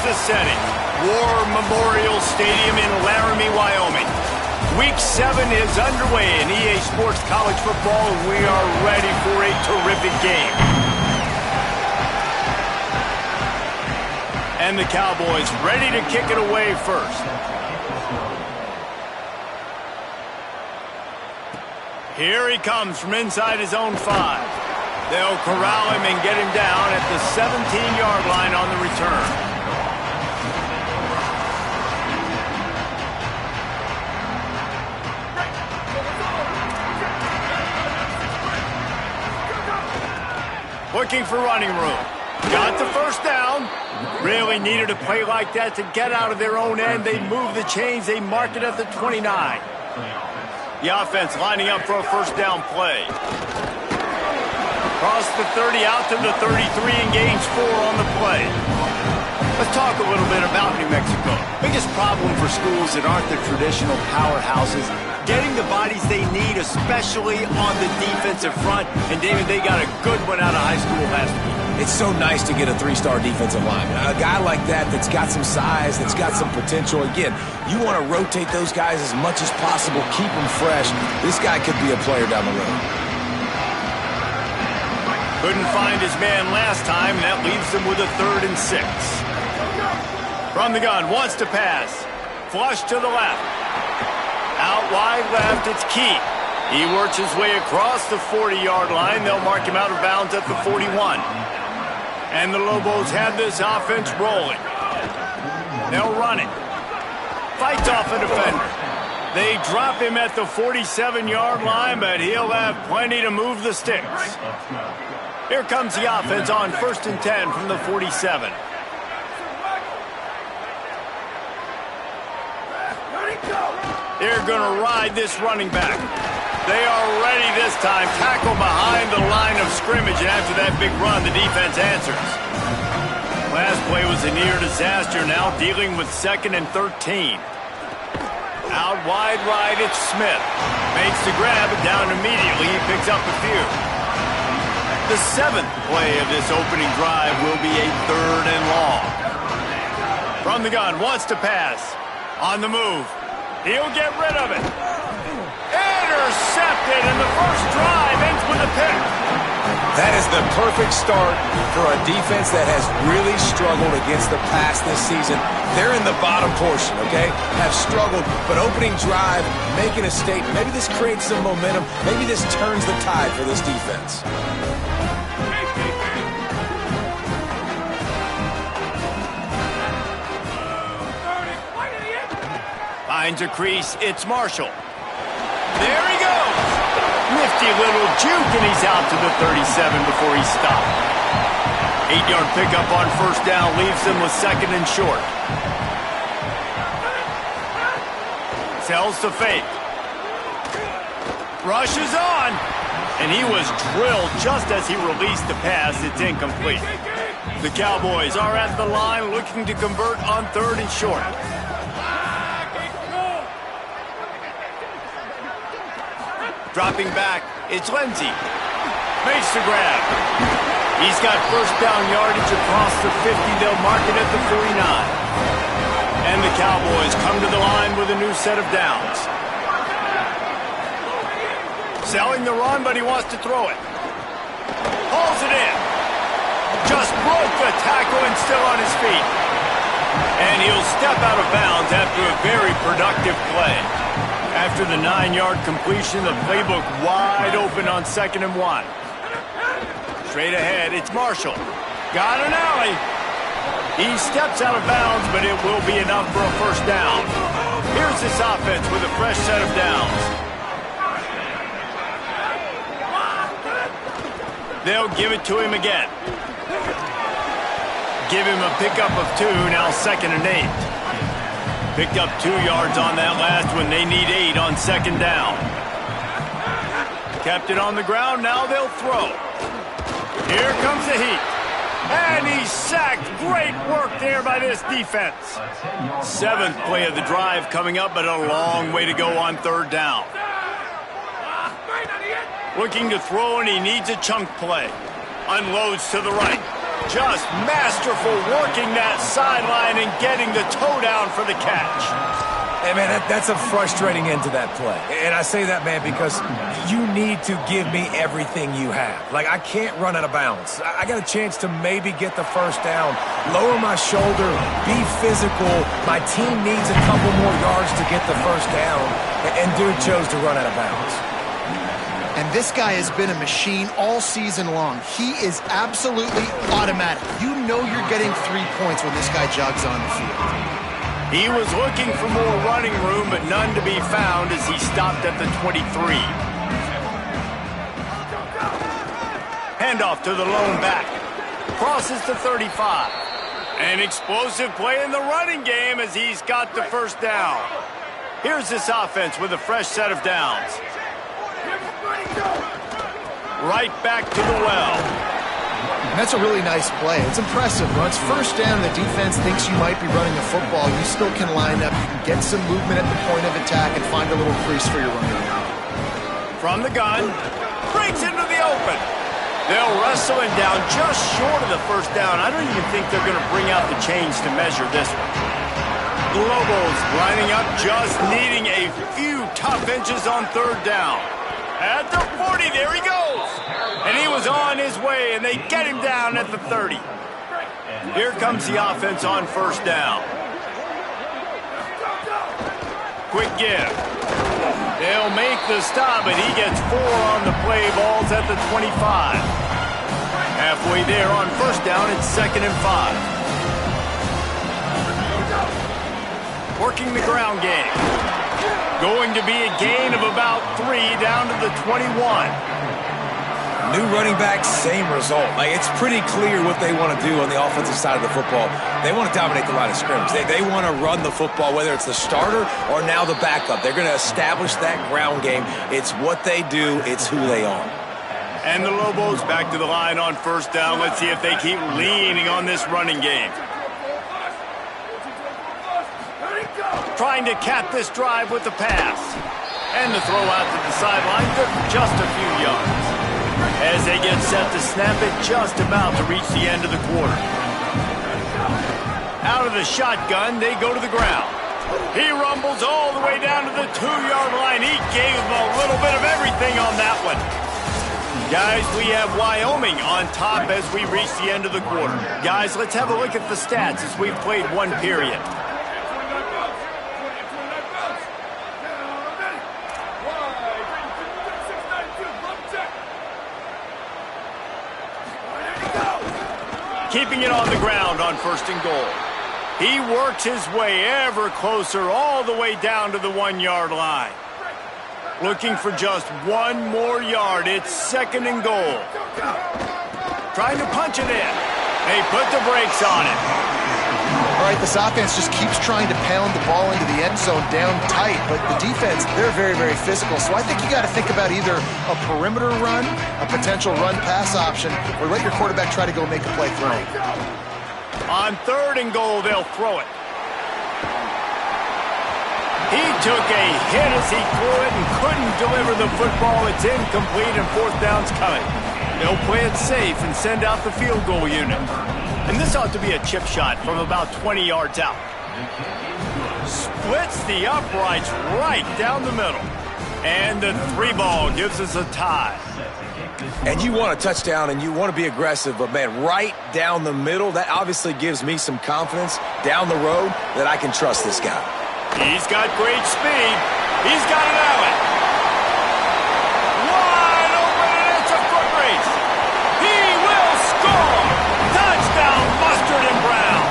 the setting. War Memorial Stadium in Laramie, Wyoming. Week 7 is underway in EA Sports College Football, and we are ready for a terrific game. And the Cowboys ready to kick it away first. Here he comes from inside his own 5. They'll corral him and get him down at the 17-yard line on the return. Looking for running room. Got the first down. Really needed a play like that to get out of their own end. They move the chains. They mark it at the 29. The offense lining up for a first down play. Across the 30 out to the 33 and gains 4 on the play. Let's talk a little bit about New Mexico. Biggest problem for schools that aren't the traditional powerhouses, getting the bodies they need, especially on the defensive front. And David, they got a good one out of high school last week. It's so nice to get a 3-star defensive lineman. A guy like that's got some size, that's got some potential. Again, you want to rotate those guys as much as possible, keep them fresh. This guy could be a player down the road. Couldn't find his man last time, and that leaves him with a 3rd and 6. From the gun, wants to pass. Flush to the left. Out wide left, it's Key. He works his way across the 40-yard line. They'll mark him out of bounds at the 41. And the Lobos have this offense rolling. They'll run it. Fights off a defender. They drop him at the 47-yard line, but he'll have plenty to move the sticks. Here comes the offense on 1st and 10 from the 47. They're going to ride this running back. They are ready this time. Tackle behind the line of scrimmage, and after that big run, the defense answers. Last play was a near disaster. Now dealing with 2nd and 13. Out wide right, it's Smith. Makes the grab, and down immediately. He picks up a few. The 7th play of this opening drive will be a 3rd and long. From the gun, wants to pass. On the move. He'll get rid of it. Intercepted, and the first drive ends with a pick. That is the perfect start for a defense that has really struggled against the pass this season. They're in the bottom portion, okay? Have struggled, but opening drive, making a statement. Maybe this creates some momentum. Maybe this turns the tide for this defense. Finds a crease, it's Marshall. There he goes. Nifty little juke, and he's out to the 37 before he stopped. 8-yard pickup on first down leaves him with 2nd and short. Sells to fake. Rushes on. And he was drilled just as he released the pass. It's incomplete. The Cowboys are at the line looking to convert on 3rd and short. Dropping back, it's Lindsey. Makes the grab. He's got first down yardage across the 50. They'll mark it at the 49. And the Cowboys come to the line with a new set of downs. Selling the run, but he wants to throw it. Hauls it in. Just broke the tackle and still on his feet. And he'll step out of bounds after a very productive play. After the 9-yard completion, the playbook wide open on 2nd and 1. Straight ahead, it's Marshall. Got an alley. He steps out of bounds, but it will be enough for a first down. Here's this offense with a fresh set of downs. They'll give it to him again. Give him a pickup of 2, now 2nd and 8. Picked up 2 yards on that last one. They need 8 on 2nd down. Kept it on the ground. Now they'll throw. Here comes the heat. And he's sacked. Great work there by this defense. 7th play of the drive coming up, but a long way to go on 3rd down. Looking to throw, and he needs a chunk play. Unloads to the right. Just masterful working that sideline and getting the toe down for the catch. Hey, man, that's a frustrating end to that play. And I say that, man, because you need to give me everything you have. Like, I can't run out of bounds. I got a chance to maybe get the first down, lower my shoulder, be physical. My team needs a couple more yards to get the first down, and dude chose to run out of bounds. And this guy has been a machine all season long. He is absolutely automatic. You know you're getting 3 points when this guy jogs on the field. He was looking for more running room, but none to be found as he stopped at the 23. Handoff to the lone back. Crosses to 35. An explosive play in the running game as he's got the first down. Here's this offense with a fresh set of downs. Right back to the well. And that's a really nice play. It's impressive. When it's first down, the defense thinks you might be running a football. You still can line up. You can get some movement at the point of attack and find a little crease for your running. From the gun, breaks into the open. They'll wrestle him down just short of the first down. I don't even think they're going to bring out the chains to measure this one. The Lobos lining up, just needing a few tough inches on third down. At the 40, there he goes. And he was on his way, and they get him down at the 30. Here comes the offense on first down. Quick give. They'll make the stop, and he gets 4 on the play. Ball's at the 25. Halfway there on first down, it's 2nd and 5. Working the ground game. Going to be a gain of about 3 down to the 21. New running back, same result. Like, it's pretty clear what they want to do on the offensive side of the football. They want to dominate the line of scrimmage. They want to run the football, whether it's the starter or now the backup. They're going to establish that ground game. It's what they do. It's who they are. And the Lobos back to the line on first down. Let's see if they keep leaning on this running game. Trying to cap this drive with the pass. And the throw out to the sideline for just a few yards. As they get set to snap it, just about to reach the end of the quarter. Out of the shotgun, they go to the ground. He rumbles all the way down to the 2-yard line. He gave them a little bit of everything on that one. Guys, we have Wyoming on top as we reach the end of the quarter. Guys, let's have a look at the stats as we've played one period. Keeping it on the ground on 1st and goal. He works his way ever closer all the way down to the 1-yard line. Looking for just 1 more yard. It's 2nd and goal. Trying to punch it in. They put the brakes on it. All right, this offense just keeps trying to pound the ball into the end zone down tight, but the defense, they're very, very physical. So I think you got to think about either a perimeter run, a potential run-pass option, or let your quarterback try to go make a play throwing. On 3rd and goal, they'll throw it. He took a hit as he threw it and couldn't deliver the football. It's incomplete and 4th down's coming. They'll play it safe and send out the field goal unit. And this ought to be a chip shot from about 20 yards out. Splits the uprights right down the middle. And the 3-ball gives us a tie. And you want a touchdown and you want to be aggressive, but, man, right down the middle, that obviously gives me some confidence down the road that I can trust this guy. He's got great speed. He's got an alley. Wide open, and it's a foot race. He will score. Touchdown, Mustard and Brown.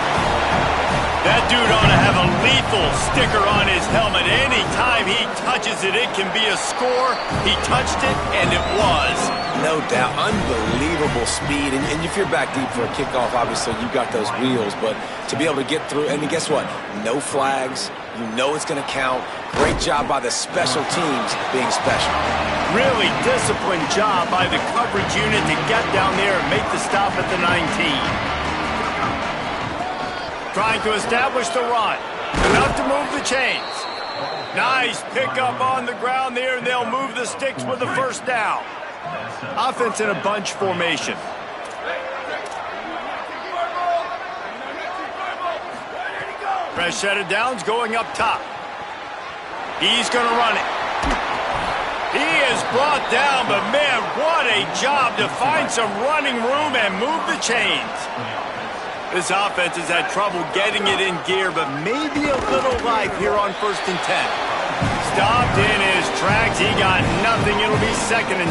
That dude ought to have a lethal sticker on his helmet. Anytime he touches it, it can be a score. He touched it, and it was. No doubt. Unbelievable speed. And if you're back deep for a kickoff, obviously you've got those wheels. But to be able to get through, and guess what? No flags. You know it's going to count. Great job by the special teams being special. Really disciplined job by the coverage unit to get down there and make the stop at the 19. Trying to establish the run. Enough to move the chains. Nice pickup on the ground there, and they'll move the sticks with the first down. Offense in a bunch formation. Fresh set of downs going up top. He's going to run it. He is brought down, but man, what a job to find some running room and move the chains. This offense has had trouble getting it in gear, but maybe a little life here on 1st and 10. Stopped in his tracks. He got nothing. It'll be 2nd and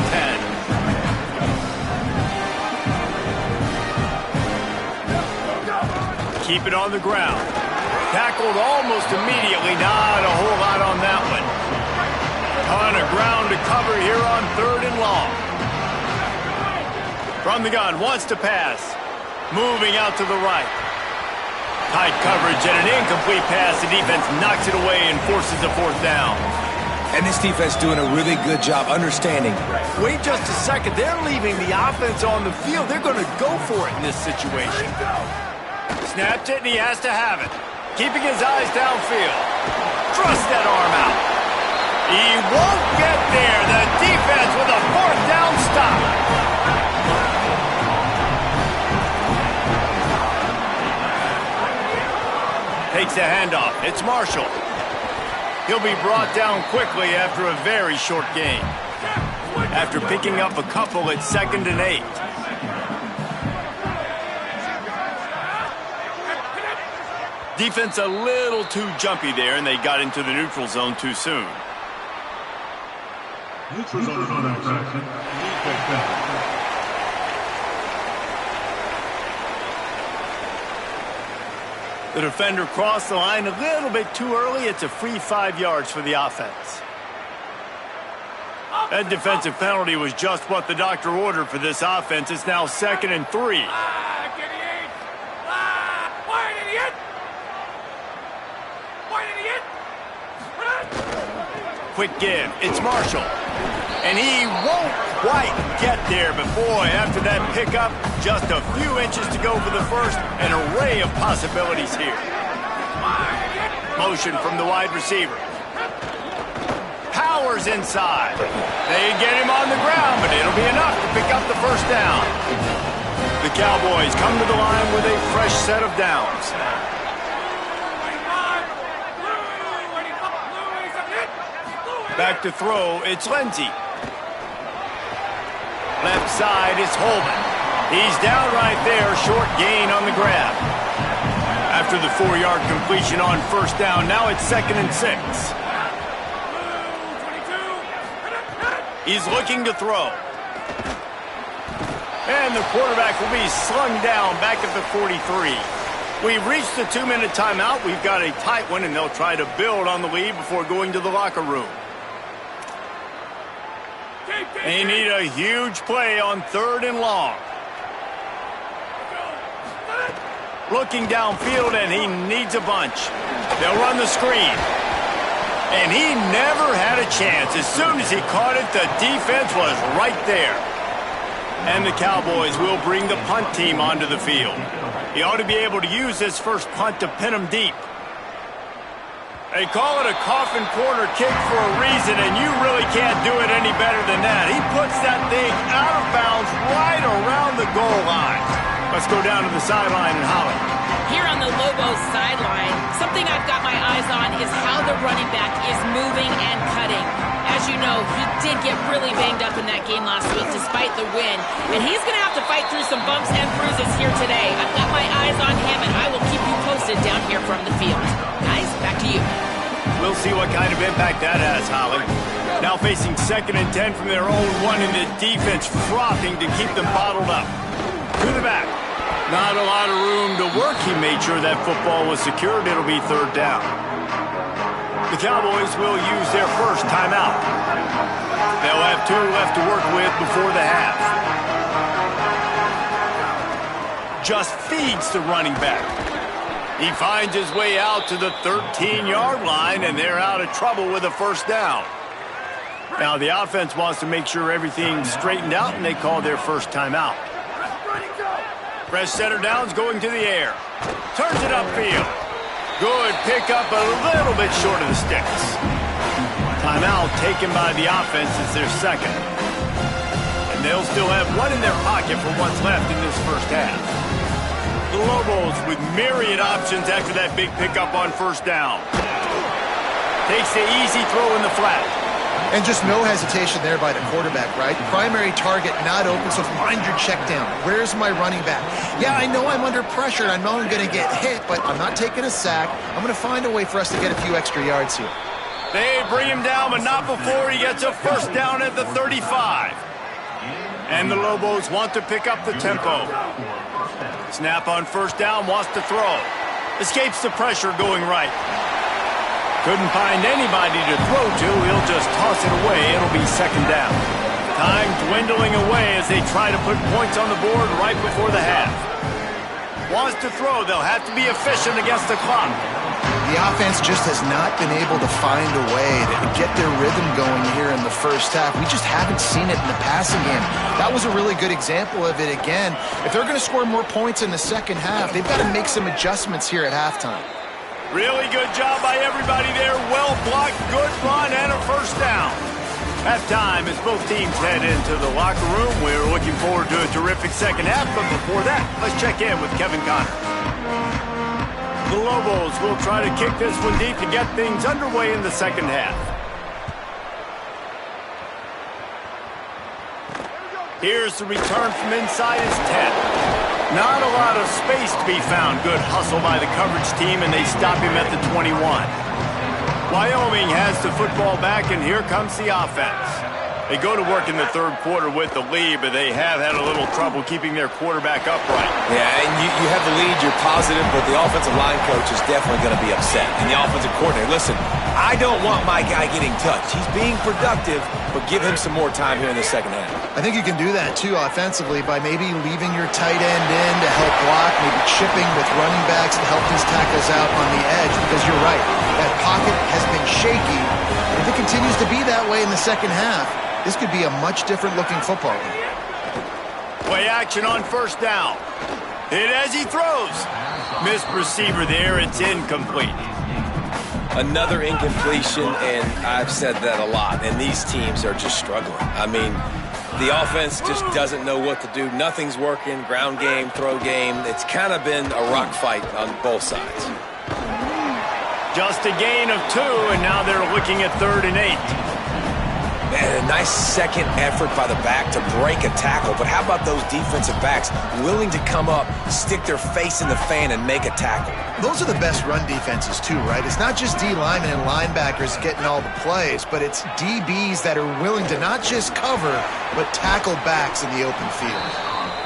10. Keep it on the ground. Tackled almost immediately. Not a whole lot on that one. Ton of ground to cover here on 3rd and long. From the gun, wants to pass. Moving out to the right. Tight coverage and an incomplete pass. The defense knocks it away and forces a 4th down. And this defense doing a really good job understanding. Wait just a second. They're leaving the offense on the field. They're going to go for it in this situation. Snapped it, and he has to have it. Keeping his eyes downfield. Thrust that arm out. He won't get there. The defense with a 4th down stop. Takes the handoff. It's Marshall. He'll be brought down quickly after a very short gain. After picking up a couple at 2nd and 8. Defense a little too jumpy there, and they got into the neutral zone too soon. Neutral zone infraction. The defender crossed the line a little bit too early. It's a free 5 yards for the offense. That defensive penalty was just what the doctor ordered for this offense. It's now 2nd and 3. Quick give. It's Marshall. And he won't quite get there, but boy, after that pickup, just a few inches to go for the first. An array of possibilities here. Motion from the wide receiver. Powers inside. They get him on the ground, but it'll be enough to pick up the 1st down. The Cowboys come to the line with a fresh set of downs. Back to throw, it's Lindsey. Left side is Holman. He's down right there, short gain on the grab. After the 4-yard completion on 1st down, now it's 2nd and 6. He's looking to throw. And the quarterback will be slung down back at the 43. We've reached the 2-minute timeout. We've got a tight one, and they'll try to build on the lead before going to the locker room. They need a huge play on 3rd and long. Looking downfield, and he needs a bunch. They'll run the screen. And he never had a chance. As soon as he caught it, the defense was right there. And the Cowboys will bring the punt team onto the field. He ought to be able to use this first punt to pin him deep. They call it a coffin corner kick for a reason, and you really can't do it any better than that. He puts that thing out of bounds right around the goal line. Let's go down to the sideline and Holly. Here on the Lobos sideline, something I've got my eyes on is how the running back is moving and cutting. As you know, he did get really banged up in that game last week despite the win, and he's going to have to fight through some bumps and bruises here today. I've got my eyes on him, and I will keep you posted down here from the field. Guys, back to you. We'll see what kind of impact that has, Holly. Now facing 2nd and 10 from their own 1, and the defense frothing to keep them bottled up. To the back. Not a lot of room to work. He made sure that football was secured. It'll be 3rd down. The Cowboys will use their first timeout. They'll have 2 left to work with before the half. Just feeds the running back. He finds his way out to the 13-yard line, and they're out of trouble with a 1st down. Now, the offense wants to make sure everything's straightened out, and they call their first timeout. Fresh set of downs going to the air. Turns it upfield. Good pickup, a little bit short of the sticks. Timeout taken by the offense is their 2nd. And they'll still have 1 in their pocket for what's left in this first half. The Lobos with myriad options after that big pickup on first down. Takes the easy throw in the flat. And just no hesitation there by the quarterback, right? Primary target not open, so find your check down. Where's my running back? Yeah, I know I'm under pressure, and I know I'm going to get hit, but I'm not taking a sack. I'm going to find a way for us to get a few extra yards here. They bring him down, but not before he gets a first down at the 35. And the Lobos want to pick up the tempo. Snap on first down, wants to throw. Escapes the pressure going right. Couldn't find anybody to throw to. He'll just toss it away. It'll be second down. Time dwindling away as they try to put points on the board right before the half. Wants to throw. They'll have to be efficient against the clock. The offense just has not been able to find a way to get their rhythm going here in the first half. We just haven't seen it in the passing game. That was a really good example of it again. If they're going to score more points in the second half, they've got to make some adjustments here at halftime. Really good job by everybody there. Well blocked, good run, and a first down. Halftime as both teams head into the locker room. We're looking forward to a terrific second half, but before that, let's check in with Kevin Connor. The Lobos will try to kick this one deep to get things underway in the second half. Here's the return from inside his 10. Not a lot of space to be found. Good hustle by the coverage team, and they stop him at the 21. Wyoming has the football back, and here comes the offense. They go to work in the third quarter with the lead, but they have had a little trouble keeping their quarterback upright. Yeah, and you have the lead, you're positive, but the offensive line coach is definitely going to be upset. And the offensive coordinator, listen, I don't want my guy getting touched. He's being productive, but give him some more time here in the second half. I think you can do that, too, offensively, by maybe leaving your tight end in to help block, maybe chipping with running backs to help these tackles out on the edge, because you're right, that pocket has been shaky. If it continues to be that way in the second half, this could be a much different-looking football game. Play action on first down. Hit as he throws. Missed receiver there. It's incomplete. Another incompletion, and I've said that a lot, and these teams are just struggling. I mean, the offense just doesn't know what to do. Nothing's working. Ground game, throw game. It's kind of been a rock fight on both sides. Just a gain of 2, and now they're looking at 3rd and 8. Man, a nice second effort by the back to break a tackle. But how about those defensive backs willing to come up, stick their face in the fan, and make a tackle? Those are the best run defenses, too, right? It's not just D linemen and linebackers getting all the plays, but it's DBs that are willing to not just cover, but tackle backs in the open field.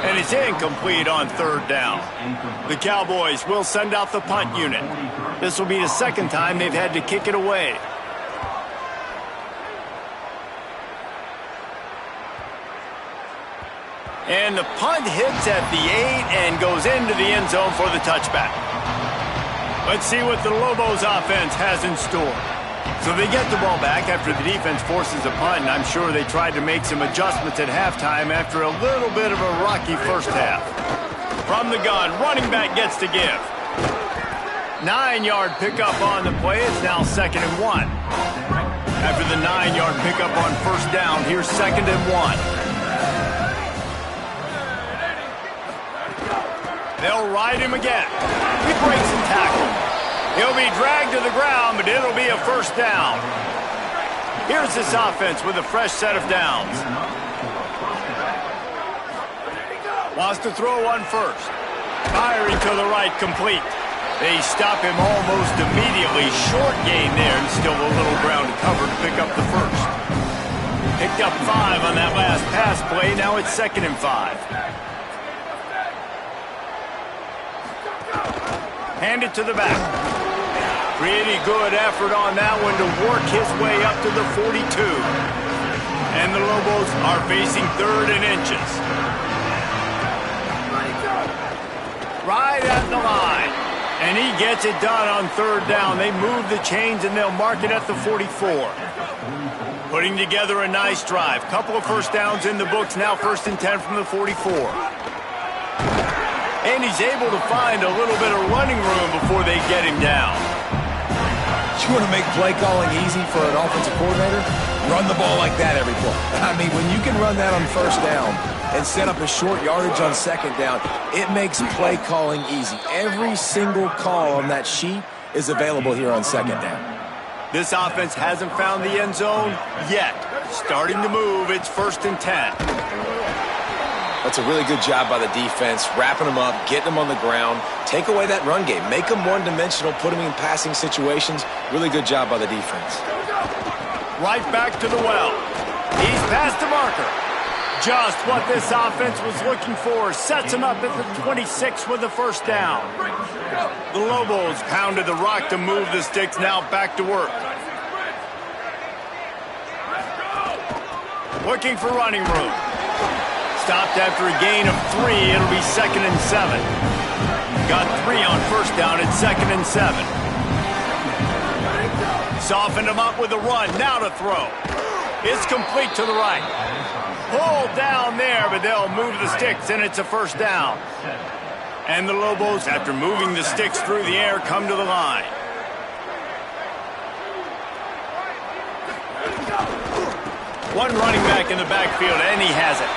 And it's incomplete on 3rd down. The Cowboys will send out the punt unit. This will be the second time they've had to kick it away. And the punt hits at the 8 and goes into the end zone for the touchback. Let's see what the Lobos offense has in store. So they get the ball back after the defense forces a punt, and I'm sure they tried to make some adjustments at halftime after a little bit of a rocky first half. From the gun, running back gets to give. 9-yard pickup on the play. It's now 2nd and 1. After the 9-yard pickup on first down, here's 2nd and 1. They'll ride him again. He breaks and tackles. He'll be dragged to the ground, but it'll be a first down. Here's this offense with a fresh set of downs. Wants to throw on first. Firing to the right, complete. They stop him almost immediately. Short gain there, and still a little ground to cover to pick up the first. Picked up 5 on that last pass play. Now it's 2nd and 5. Hand it to the back. Pretty good effort on that one to work his way up to the 42. And the Lobos are facing 3rd and inches. Right at the line. And he gets it done on 3rd down. They move the chains and they'll mark it at the 44. Putting together a nice drive. Couple of first downs in the books. Now 1st and 10 from the 44. And he's able to find a little bit of running room before they get him down. You want to make play calling easy for an offensive coordinator? Run the ball like that every play. I mean, when you can run that on first down and set up a short yardage on second down, it makes play calling easy. Every single call on that sheet is available here on second down. This offense hasn't found the end zone yet. Starting to move, it's 1st and 10. That's a really good job by the defense, wrapping them up, getting them on the ground, take away that run game, make them one-dimensional, put them in passing situations. Really good job by the defense. Right back to the well. He's past the marker. Just what this offense was looking for. Sets him up at the 26 with the first down. The Lobos pounded the rock to move the sticks. Now back to work. Looking for running room. Stopped after a gain of 3. It'll be 2nd and 7. Got 3 on first down at 2nd and 7. Softened him up with a run. Now to throw. It's complete to the right. Pulled down there, but they'll move the sticks, and it's a first down. And the Lobos, after moving the sticks through the air, come to the line. One running back in the backfield, and he has it.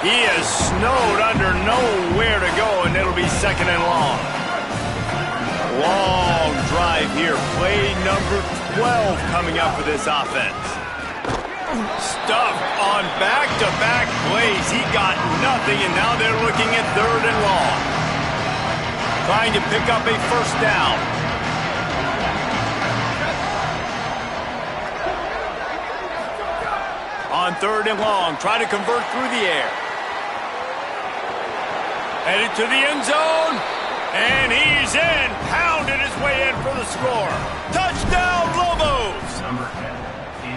He is snowed under, nowhere to go, and it'll be 2nd and long. Long drive here. Play number 12 coming up for this offense. Stuffed on back-to-back plays. He got nothing, and now they're looking at 3rd and long. Trying to pick up a first down. On 3rd and long, try to convert through the air. Headed to the end zone, and he's in. Pounded his way in for the score. Touchdown, Lobos!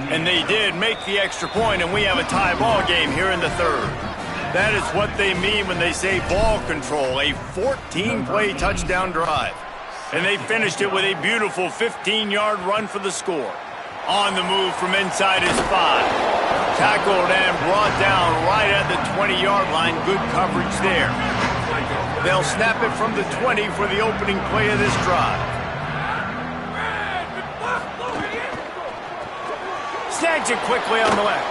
And they did make the extra point, and we have a tie ball game here in the 3rd. That is what they mean when they say ball control, a 14-play touchdown drive. And they finished it with a beautiful 15-yard run for the score. On the move from inside his 5. Tackled and brought down right at the 20-yard line. Good coverage there. They'll snap it from the 20 for the opening play of this drive. Snags it quickly on the left.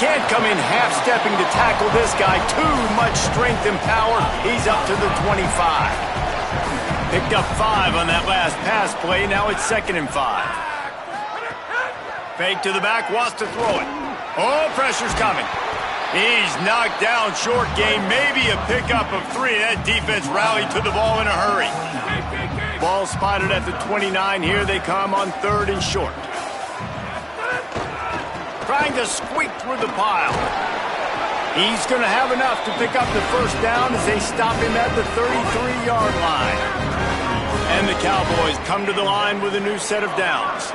Can't come in half-stepping to tackle this guy. Too much strength and power. He's up to the 25. Picked up 5 on that last pass play. Now it's 2nd and 5. Fake to the back, wants to throw it. Oh, pressure's coming. He's knocked down, short game, maybe a pickup of 3. That defense rallied to the ball in a hurry. Ball spotted at the 29. Here they come on 3rd and short. Trying to squeak through the pile. He's going to have enough to pick up the first down as they stop him at the 33-yard line. And the Cowboys come to the line with a new set of downs.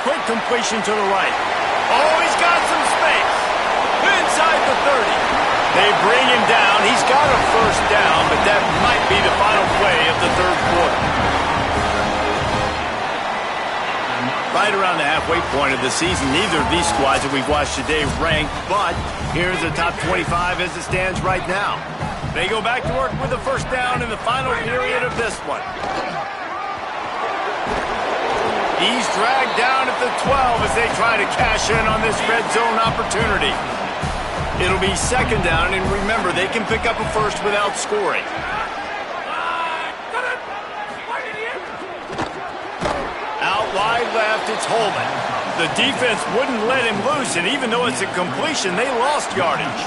Quick completion to the right. Oh, he's got some space. Inside the 30. They bring him down. He's got a first down, but that might be the final play of the 3rd quarter. Right around the halfway point of the season, neither of these squads that we've watched today ranked, but here's the top 25 as it stands right now. They go back to work with the first down in the final period of this one. He's dragged down at the 12 as they try to cash in on this red zone opportunity. It'll be 2nd down, and remember, they can pick up a first without scoring. Out wide left, it's Holman. The defense wouldn't let him loose, and even though it's a completion, they lost yardage.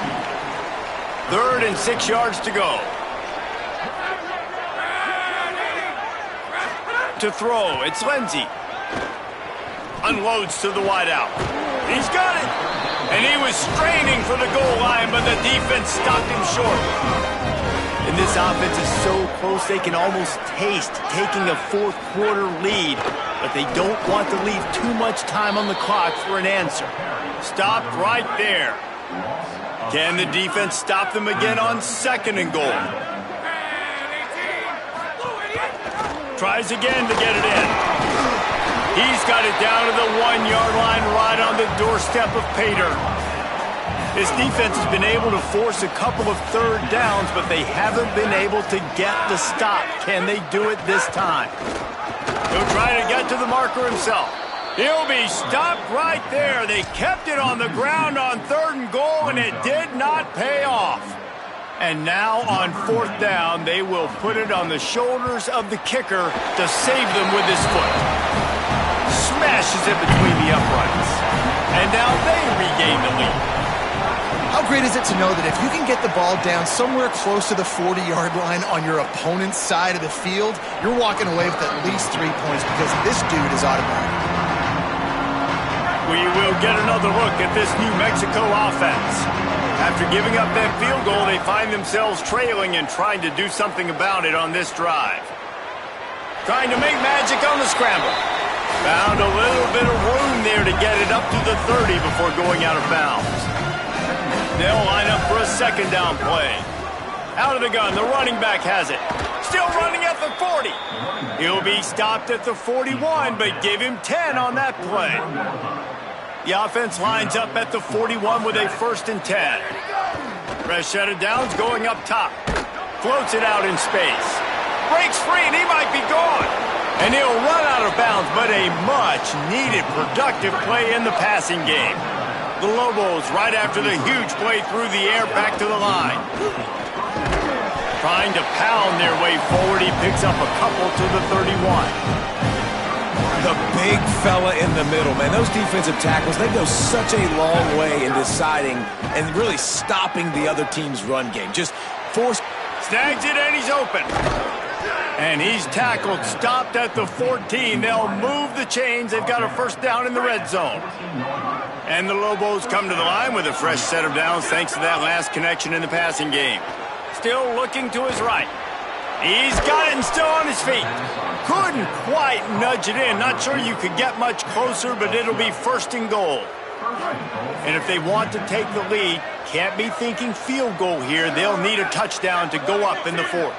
3rd and 6 yards to go. To throw, it's Lindsey. Unloads to the wideout. He's got it! And he was straining for the goal line, but the defense stopped him short. And this offense is so close they can almost taste taking a 4th quarter lead. But they don't want to leave too much time on the clock for an answer. Stopped right there. Can the defense stop them again on 2nd and goal? Tries again to get it in. He's got it down to the 1-yard line right on the doorstep of Pater. This defense has been able to force a couple of third downs, but they haven't been able to get the stop. Can they do it this time? He'll try to get to the marker himself. He'll be stopped right there. They kept it on the ground on 3rd and goal, and it did not pay off. And now on 4th down, they will put it on the shoulders of the kicker to save them with his foot. Smashes it between the uprights. And now they regain the lead. How great is it to know that if you can get the ball down somewhere close to the 40-yard line on your opponent's side of the field, you're walking away with at least 3 points because this dude is automatic. We will get another look at this New Mexico offense. After giving up that field goal, they find themselves trailing and trying to do something about it on this drive. Trying to make magic on the scramble. Found a little bit of room there to get it up to the 30 before going out of bounds. They'll line up for a 2nd down play. Out of the gun, the running back has it. Still running at the 40. He'll be stopped at the 41, but give him 10 on that play. The offense lines up at the 41 with a 1st and 10. Fresh set of downs going up top. Floats it out in space. Breaks free, and he might be gone. And he'll run out of bounds, but a much-needed productive play in the passing game. The Lobos right after the huge play through the air back to the line. Trying to pound their way forward, he picks up a couple to the 31. The big fella in the middle, man. Those defensive tackles, they go such a long way in deciding and really stopping the other team's run game. Just force. Snags it, and he's open. And he's tackled, stopped at the 14. They'll move the chains. They've got a 1st down in the red zone. And the Lobos come to the line with a fresh set of downs thanks to that last connection in the passing game. Still looking to his right. He's got it and still on his feet. Couldn't quite nudge it in. Not sure you could get much closer, but it'll be 1st and goal. And if they want to take the lead, can't be thinking field goal here. They'll need a touchdown to go up in the 4th.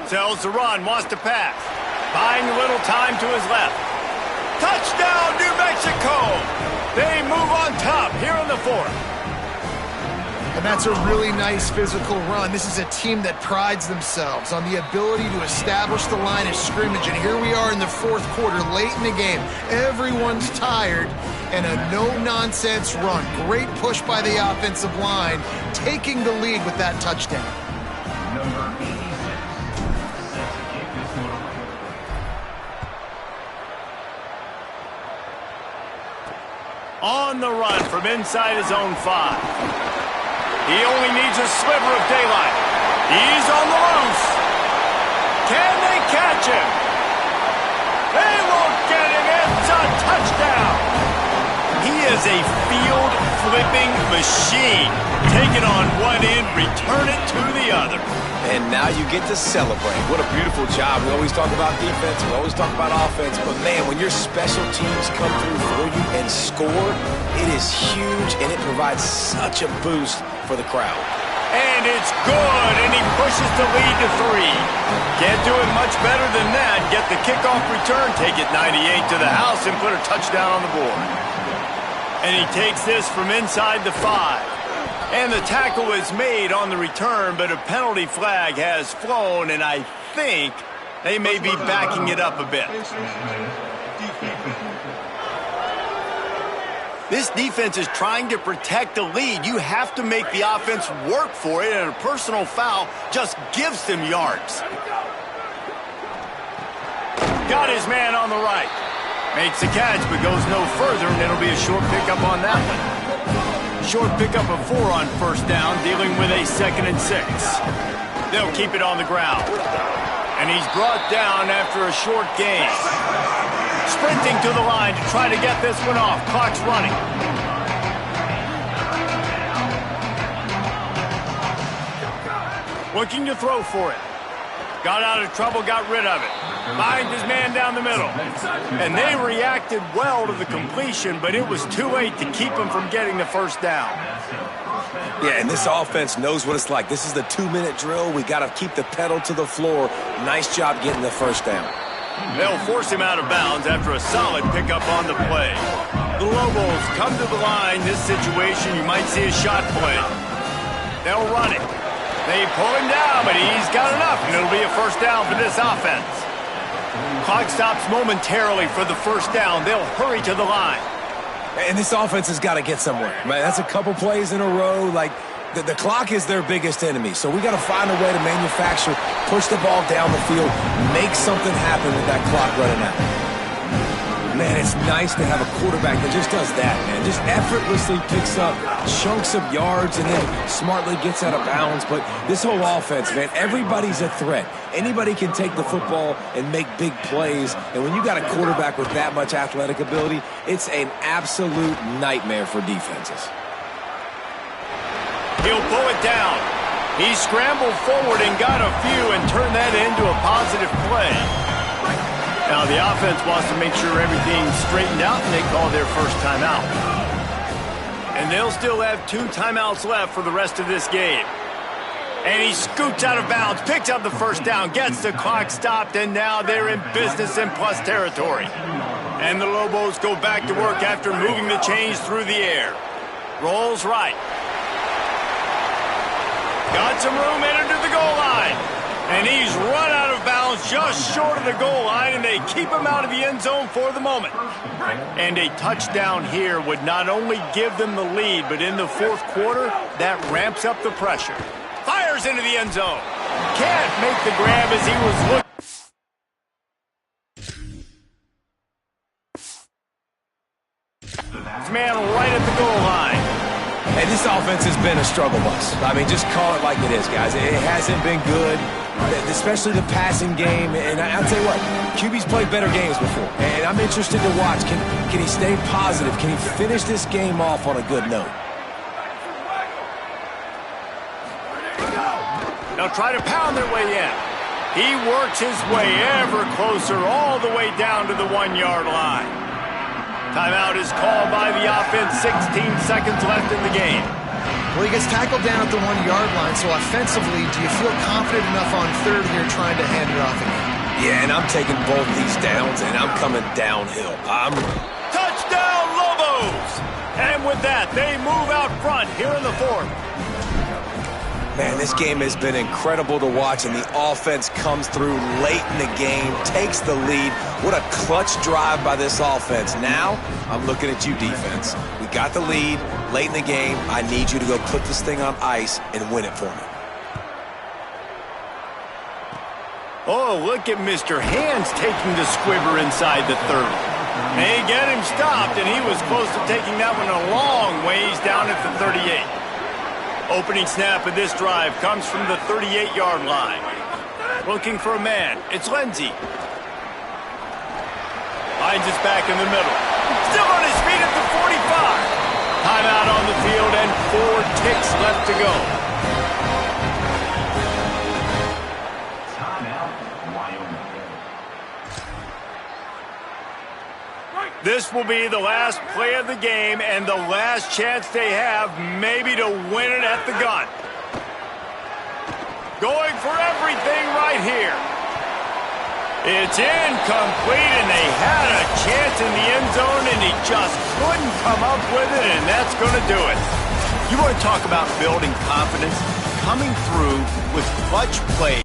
Tells the run, wants to pass. Buying a little time to his left. Touchdown, New Mexico! They move on top here in the 4th. And that's a really nice physical run. This is a team that prides themselves on the ability to establish the line of scrimmage. And here we are in the 4th quarter, late in the game. Everyone's tired, and a no-nonsense run. Great push by the offensive line, taking the lead with that touchdown. On the run from inside his own 5. He only needs a sliver of daylight. He's on the loose. Can they catch him? They won't get him. It's a touchdown. He is a field-flipping machine. Take it on one end, return it to the other. And now you get to celebrate. What a beautiful job. We always talk about defense, we always talk about offense, but man, when your special teams come through for you and score, it is huge, and it provides such a boost for the crowd. And it's good, and he pushes the lead to 3. Can't do it much better than that. Get the kickoff return, take it 98 to the house, and put a touchdown on the board. And he takes this from inside the 5. And the tackle is made on the return, but a penalty flag has flown, and I think they may be backing it up a bit. This defense is trying to protect the lead. You have to make the offense work for it, and a personal foul just gives them yards. Got his man on the right. Makes the catch, but goes no further, and it'll be a short pickup on that one. Short pickup of 4 on 1st down, dealing with a 2nd and 6. They'll keep it on the ground. And he's brought down after a short gain. Sprinting to the line to try to get this one off. Clock's running. Looking to throw for it. Got out of trouble, got rid of it. Finds his man down the middle. And they reacted well to the completion, but it was too late to keep him from getting the first down. Yeah, and this offense knows what it's like. This is the 2-minute drill. We got to keep the pedal to the floor. Nice job getting the first down. They'll force him out of bounds after a solid pickup on the play. The Lobos come to the line. This situation, you might see a shot play. They'll run it. They pull him down, but he's got enough, and it'll be a first down for this offense. Clock stops momentarily for the first down. They'll hurry to the line. And this offense has got to get somewhere. Man, that's a couple plays in a row. Like, the clock is their biggest enemy. So we got to find a way to manufacture, push the ball down the field, make something happen with that clock running out. Man, it's nice to have a quarterback that just does that, man. Just effortlessly picks up chunks of yards and then smartly gets out of bounds. But this whole offense, man, everybody's a threat. Anybody can take the football and make big plays. And when you got a quarterback with that much athletic ability, it's an absolute nightmare for defenses. He'll pull it down. He scrambled forward and got a few and turned that into a positive play. Now the offense wants to make sure everything's straightened out, and they call their first timeout. And they'll still have 2 timeouts left for the rest of this game. And he scoots out of bounds, picks up the first down, gets the clock stopped, and now they're in business in plus territory. And the Lobos go back to work after moving the chains through the air. Rolls right. Got some room, entered to the goal line. And he's run out of bounds just short of the goal line, and they keep him out of the end zone for the moment. And a touchdown here would not only give them the lead, but in the fourth quarter, that ramps up the pressure. Fires into the end zone. Can't make the grab as he was looking. This man right at the goal line. And this offense has been a struggle bus. I mean, just call it like it is, guys. It hasn't been good, especially the passing game. And I'll tell you what, QB's played better games before. And I'm interested to watch. Can he stay positive? Can he finish this game off on a good note? They'll try to pound their way in. He works his way ever closer all the way down to the 1-yard line. Timeout is called by the offense. 16 seconds left in the game. Well, he gets tackled down at the 1-yard line, so offensively, do you feel confident enough on third here trying to hand it off again? Yeah, and I'm taking both these downs, and I'm coming downhill. Touchdown, Lobos! And with that, they move out front here in the fourth. Man, this game has been incredible to watch, and the offense comes through late in the game, takes the lead. What a clutch drive by this offense. Now, I'm looking at you, defense. We got the lead late in the game. I need you to go put this thing on ice and win it for me. Oh, look at Mr. Hands taking the squibber inside the 30. They get him stopped, and he was close to taking that one a long ways down at the 38. Opening snap of this drive comes from the 38-yard line. Looking for a man. It's Lindsey. Finds us back in the middle. Still on his feet at the 45. Timeout on the field and 4 ticks left to go. This will be the last play of the game and the last chance they have maybe to win it at the gun. Going for everything right here. It's incomplete, and they had a chance in the end zone, and he just couldn't come up with it, and that's going to do it. You want to talk about building confidence? Coming through with clutch plays.